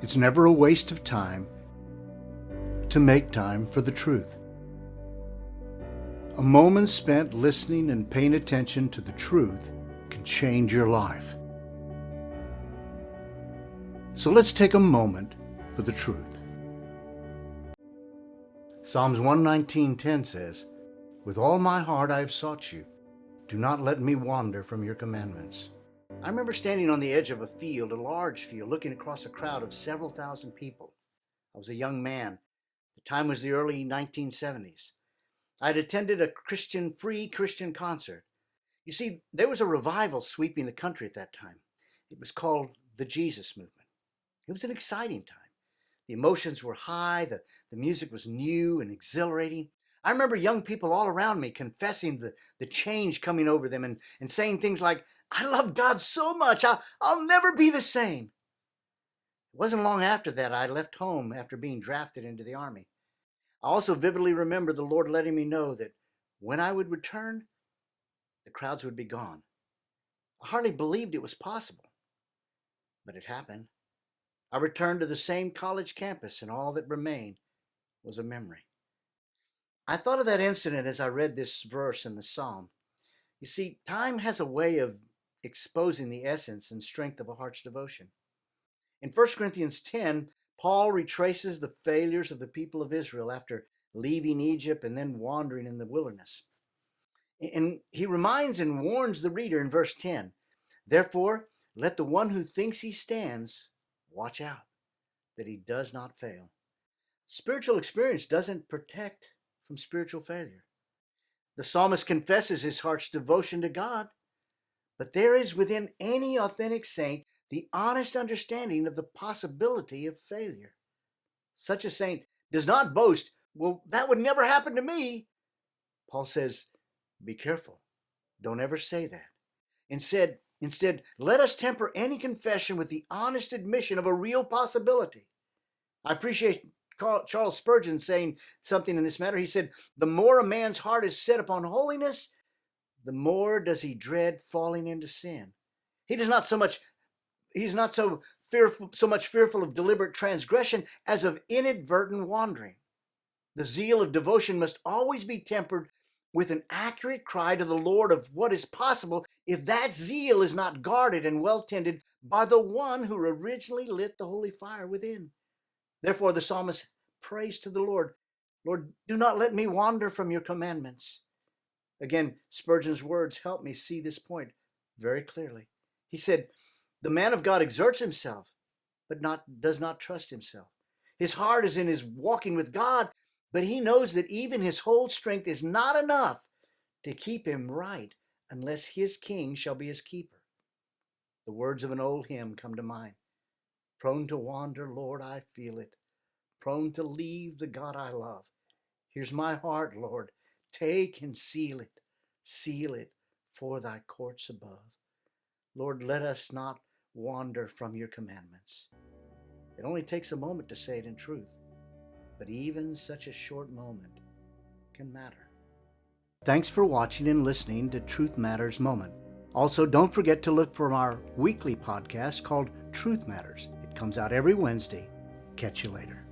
It's never a waste of time to make time for the truth. A moment spent listening and paying attention to the truth can change your life. So let's take a moment for the truth. Psalms 119:10 says, "With all my heart I have sought you. Do not let me wander from your commandments." I remember standing on the edge of a field, a large field, looking across a crowd of several thousand people. I was a young man. The time was the early 1970s. I had attended a free Christian concert. You see, there was a revival sweeping the country at that time. It was called the Jesus Movement. It was an exciting time. The emotions were high, the music was new and exhilarating. I remember young people all around me confessing the change coming over them and saying things like, "I love God so much, I'll never be the same." It wasn't long after that I left home after being drafted into the Army. I also vividly remember the Lord letting me know that when I would return, the crowds would be gone. I hardly believed it was possible, but it happened. I returned to the same college campus, and all that remained was a memory. I thought of that incident as I read this verse in the Psalm. You see, time has a way of exposing the essence and strength of a heart's devotion. In 1 Corinthians 10, Paul retraces the failures of the people of Israel after leaving Egypt and then wandering in the wilderness. And he reminds and warns the reader in verse 10, "Therefore, let the one who thinks he stands watch out, that he does not fail." Spiritual experience doesn't protect from spiritual failure. The psalmist confesses his heart's devotion to God, but there is within any authentic saint the honest understanding of the possibility of failure. Such a saint does not boast, "Well, that would never happen to me." Paul says, be careful. Don't ever say that. Instead, let us temper any confession with the honest admission of a real possibility. I appreciate Charles Spurgeon saying something in this matter. He said, "The more a man's heart is set upon holiness, the more does he dread falling into sin." He's not so much fearful of deliberate transgression as of inadvertent wandering. The zeal of devotion must always be tempered with an accurate cry to the Lord of what is possible if that zeal is not guarded and well tended by the one who originally lit the holy fire within. Therefore, the psalmist prays to the Lord, "Lord, do not let me wander from your commandments." Again, Spurgeon's words help me see this point very clearly. He said, "The man of God exerts himself, but does not trust himself. His heart is in his walking with God, but he knows that even his whole strength is not enough to keep him right unless his king shall be his keeper." The words of an old hymn come to mind. "Prone to wander, Lord, I feel it. Prone to leave the God I love. Here's my heart, Lord. Take and seal it for thy courts above. Lord, let us not wander from your commandments." It only takes a moment to say it in truth, but even such a short moment can matter. Thanks for watching and listening to Truth Matters Moment. Also, don't forget to look for our weekly podcast called Truth Matters. It comes out every Wednesday. Catch you later.